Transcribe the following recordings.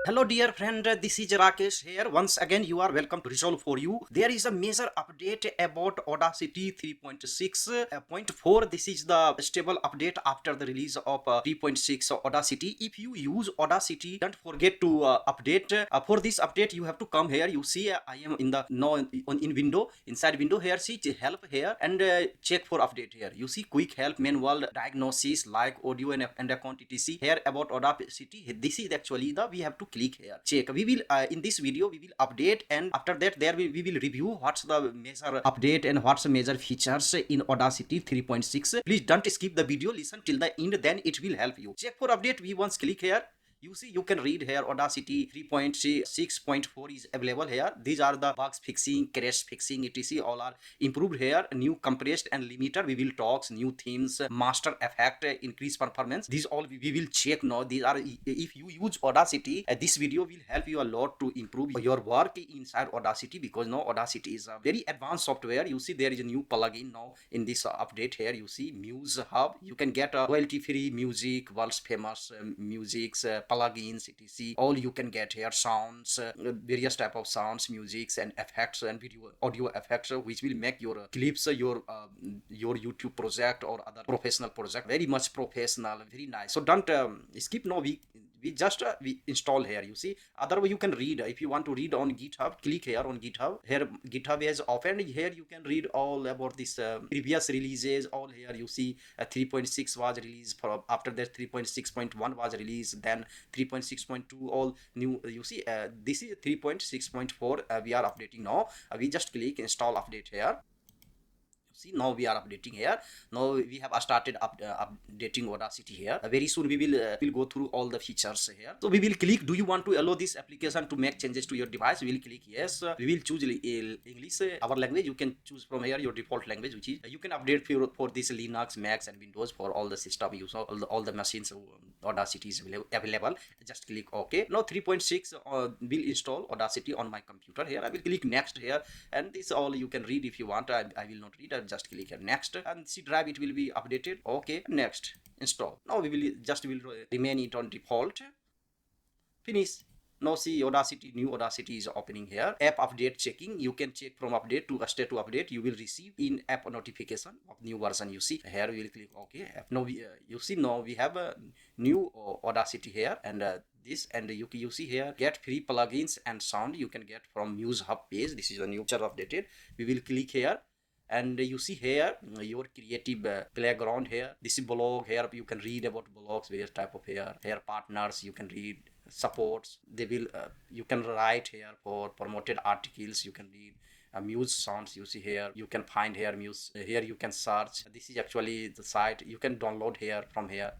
Hello dear friend, this is Rakesh here. Once again you are welcome to Resolve for You. There is a major update about Audacity 3.6.4. This is the stable update after the release of 3.6 Audacity. If you use Audacity, don't forget to update. For this update you have to come here. You see I am in the in window, inside window here, see help here and check for update here. You see quick help, manual diagnosis like audio and account etc. Here about Audacity. This is actually the we have to click here, check. We will in this video we will update, and after that there we will review what's the major update and what's the major features in Audacity 3.6. Please don't skip the video, listen till the end, then it will help you. Check for update, we once click here. You see, you can read here Audacity 3.6.4 is available here. These are the bugs fixing, crash fixing, etc. All are improved here. New compressed and limiter. We will talk new themes, master effect, increase performance. These all we will check now. These are if you use Audacity, this video will help you a lot to improve your work inside Audacity, because now Audacity is a very advanced software. You see there is a new plugin now in this update here. You see Muse Hub. You can get royalty-free music, world's famous musics. Plugins etc. All you can get here, sounds, various type of sounds, musics and effects and video audio effects, which will make your clips, your YouTube project or other professional project very much professional, very nice. So don't skip. No, we just we install here. You see, otherwise you can read. If you want to read on GitHub, click here on GitHub. Here GitHub is open. Here you can read all about this previous releases. All here you see 3.6 was released, for after that 3.6.1 was released, then 3.6.2, all new. You see this is 3.6.4. We are updating now. We just click install update here. See, now we are updating here. Now we have started updating Audacity here. Very soon we will go through all the features here. So we will click, do you want to allow this application to make changes to your device? We will click yes. We will choose English, our language. You can choose from here your default language, which is you can update for this Linux, Macs and Windows, for all the system use, all the machines. Audacity is available. Just click OK. Now 3.6 will install Audacity on my computer. Here I will click next here, and this all you can read if you want. I will not read. Just click here next, and C drive it will be updated. Okay, next, install. Now we will remain it on default. Finish. Now see Audacity, new Audacity is opening here. App update checking. You can check from update to state to update. You will receive in app notification of new version. You see here we will click OK. Now you see now we have a new Audacity here, and this, and you see here get free plugins and sound you can get from Muse Hub page. This is a new feature updated. We will click here, and you see here your creative playground here. This is blog. Here you can read about blogs, various type of here partners you can read, supports. They will you can write here for promoted articles. You can read Muse sounds. You see here you can find here Muse. Here you can search. This is actually the site you can download here from here.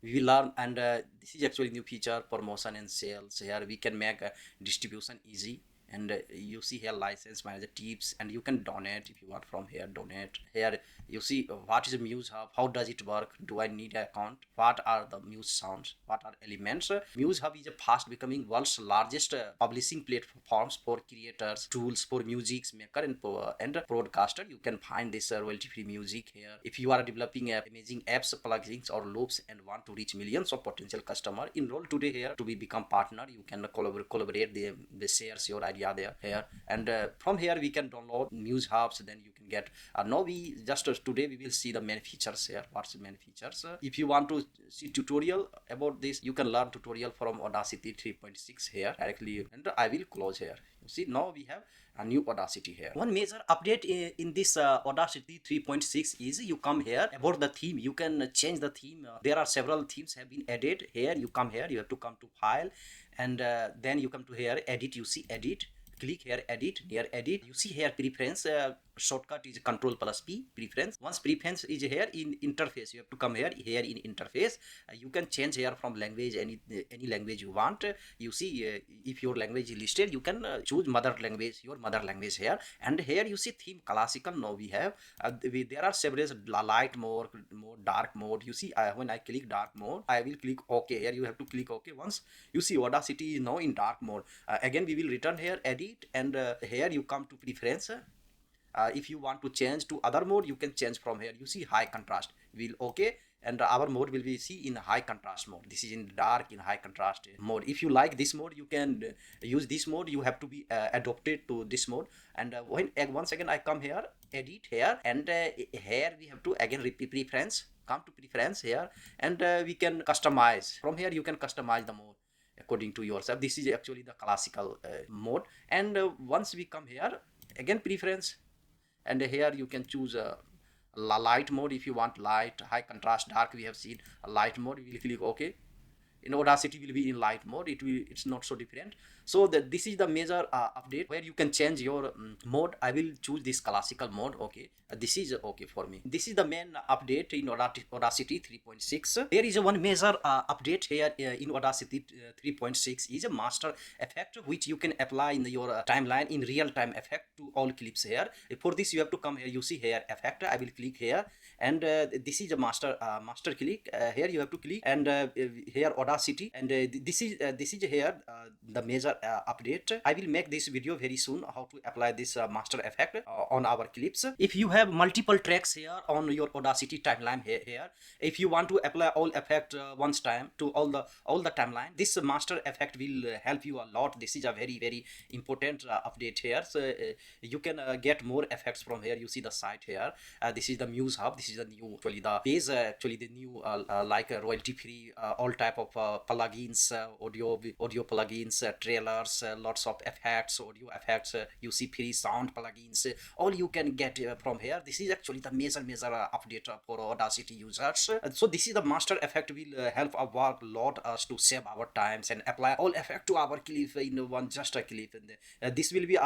We will learn, and this is actually new feature, promotion and sales. Here we can make distribution easy, and you see here license manager tips, and you can donate if you want from here. Donate here. You see what is a Muse Hub, how does it work, do I need an account, what are the Muse sounds, what are elements. Muse Hub is a fast becoming world's largest publishing platforms for creators, tools for music maker and broadcaster. You can find this royalty free music here. If you are developing amazing apps, plugins or loops and want to reach millions of potential customer, enroll today here to become partner. You can collaborate. They shares your idea there here, and from here we can download Muse Hubs. Then you can get now we just today we will see the main features here. What's the main features? If you want to see tutorial about this, you can learn tutorial from Audacity 3.6 here directly, and I will close here. You see now we have a new Audacity here. One major update in this Audacity 3.6 is you come here about the theme. You can change the theme. There are several themes have been added here. You come here, you have to come to file, and then you come to here edit. You see edit, click here edit. Near edit you see here preference. Shortcut is Control plus P, preference. Once preference is here in interface, you have to come here in interface. You can change here from language, any language you want. You see if your language is listed, you can choose mother language, your mother language here. And here you see theme classical. Now we have there are several light mode, dark mode. You see when I click dark mode, I will click OK. Here you have to click OK. Once you see Audacity is now in dark mode, again we will return here edit, and here you come to preference. If you want to change to other mode, you can change from here. You see high contrast. We'll OK. and our mode will be see in high contrast mode. This is in dark in high contrast mode. If you like this mode, you can use this mode. You have to be adopted to this mode. And when once again I come here, edit here, and here we have to again repeat preference, come to preference here, and we can customize. From here you can customize the mode according to yourself. This is actually the classical mode. And once we come here, again preference, and here you can choose a light mode. If you want light, high contrast, dark, we have seen a light mode. We will click OK. In Audacity will be in light mode. It's not so different. So this is the major update where you can change your mode. I will choose this classical mode. Okay, this is okay for me. This is the main update in Audacity 3.6. There is one major update here in Audacity 3.6 is a master effect, which you can apply in your timeline in real time effect to all clips here. For this you have to come here. You see here effect. I will click here, and this is a master click. Here you have to click, and here Audacity, and this is here the major update. I will make this video very soon how to apply this master effect on our clips. If you have multiple tracks here on your Audacity timeline here, if you want to apply all effect once time to all the timeline, this master effect will help you a lot. This is a very important update here. So you can get more effects from here. You see the site here. This is the Muse Hub. This is the new actually the base actually the new like royalty free all type of plugins, audio plugins, trailers, lots of effects, audio effects. You see free sound plugins. All you can get from here. This is actually the major update for Audacity users. So this is the master effect will help our lot us to save our times and apply all effect to our clip in one just a clip. And this will be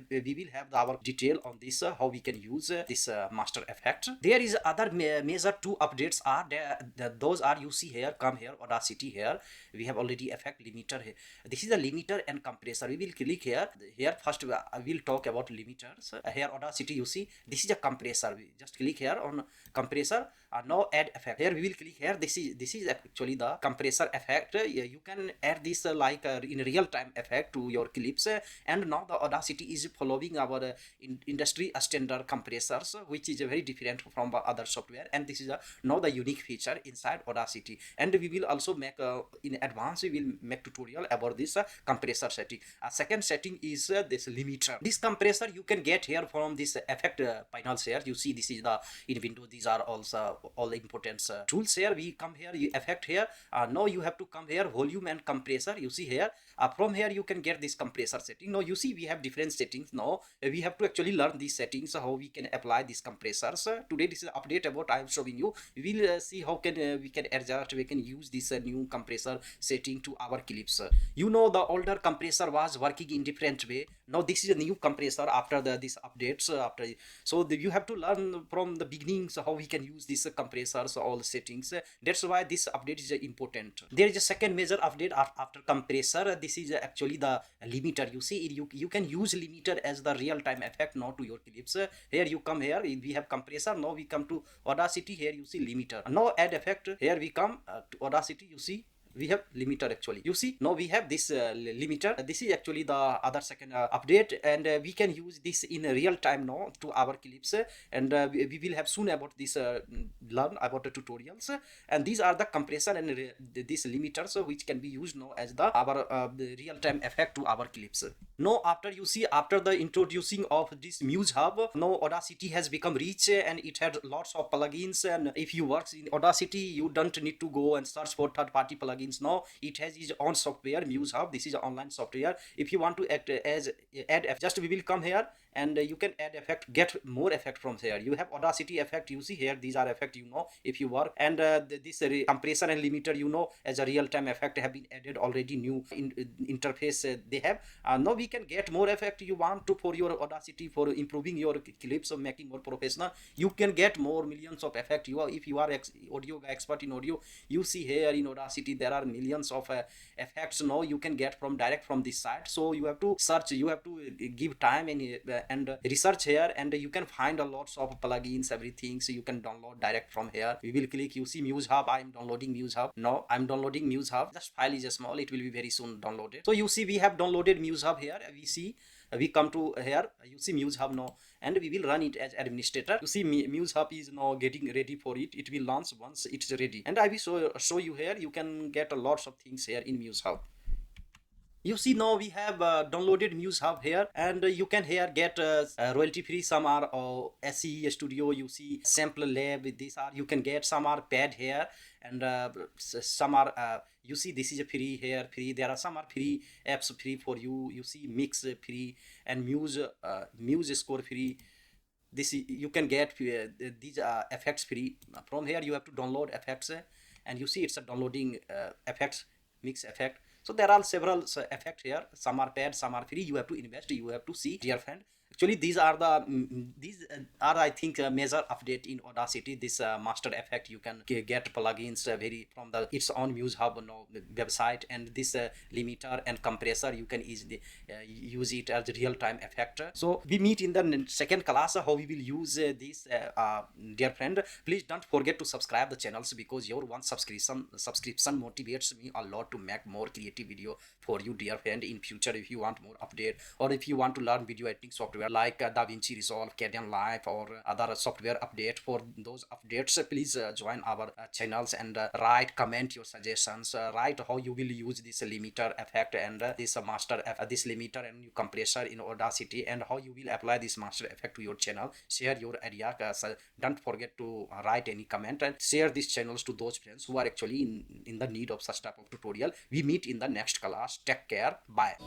we will have our detail on this how we can use this master effect. There is other major two updates are there. Those are you see here. Come here, Audacity here. We have already effect limiter here. This is the limiter and compressor. We will click here. Here first I will talk about limiters. Here Audacity you see this is a compressor. We just click here on compressor. Now add effect. Here we will click here. This is actually the compressor effect. You can add this like in real time effect to your clips. And now the Audacity is following our industry standard compressors, which is very different from other software. And this is now the unique feature inside Audacity. And we will also make in advance we will make tutorial about this compressor setting. Second setting is this limiter. This compressor you can get here from this effect panels here. You see this is the in Windows. These are also all important tools here. We come here, you effect here. Now you have to come here, volume and compressor. You see here. From here you can get this compressor setting. Now you see we have different settings. Now we have to actually learn these settings, how we can apply these compressors. Today this is update about I am showing you. We will see how can we can adjust, we can use this new compressor setting to our clips. You know the older compressor was working in different way. Now this is a new compressor after this updates so you have to learn from the beginning so how we can use these compressors, all settings. That's why this update is important. There is a second major update after compressor. This is actually the limiter. You see you can use limiter as the real time effect now to your clips. Here you come here, we have compressor. Now we come to Audacity. Here you see limiter. Now add effect. Here we come to Audacity. You see we have limiter actually. You see now we have this limiter. This is actually the other second update, and we can use this in real time now to our clips. And we will have soon about this learn about the tutorials. And these are the compressor and these limiters which can be used now as the our real time effect to our clips. Now after you see after the introducing of this Muse Hub, now Audacity has become rich and it had lots of plugins. And if you work in Audacity, you don't need to go and search for third-party plugins. Now it has its own software, Muse Hub. This is an online software. If you want to add effect, just we will come here and you can add effect, get more effect from here. You have Audacity effect. You see here these are effect, you know, if you work. And this compressor and limiter, you know, as a real-time effect have been added already. New interface they have. Now we can get more effect you want to for your Audacity, for improving your clips or making more professional. You can get more millions of effect. If you are audio expert in audio, you see here in Audacity there are millions of effects now you can get from direct from this site. So you have to search, you have to give time and research here, and you can find a lots of plugins, everything. So you can download direct from here. We will click, you see Muse Hub. I am downloading Muse Hub. Now I'm downloading Muse Hub. Just file is small, it will be very soon downloaded. So you see we have downloaded Muse Hub here. We see we come to here, you see Muse Hub now, and we will run it as administrator. You see Muse Hub is now getting ready for it. It will launch once it's ready, and I will show you here. You can get lots of things here in Muse Hub. You see now we have downloaded Muse Hub here, and you can here get royalty free. Some are SE Studio, you see Sample Lab, these are you can get. Some are paid here, and some are you see this is a free here, free. There are some are free apps free for you. You see Mix free, and Muse Score free. This you can get these effects free. From here you have to download effects, and you see it's a downloading effects, mix effect. So there are several effects here. Some are paid, some are free. You have to invest, you have to see, dear friend. Actually these are the I think major update in Audacity. This master effect, you can get plugins very from the its own Muse Hub website, and this limiter and compressor you can easily use it as real-time effect. So we meet in the second class how we will use this, dear friend. Please don't forget to subscribe the channels, because your one subscription motivates me a lot to make more creative video for you, dear friend, in future. If you want more update, or if you want to learn video editing software like DaVinci Resolve, Kdenlive Live, or other software update, for those updates please join our channels, and write comment your suggestions, write how you will use this limiter effect, and this master this limiter and compressor in Audacity, and how you will apply this master effect to your channel. Share your idea. Don't forget to write any comment, and share these channels to those friends who are actually in the need of such type of tutorial. We meet in the next class. Take care. Bye.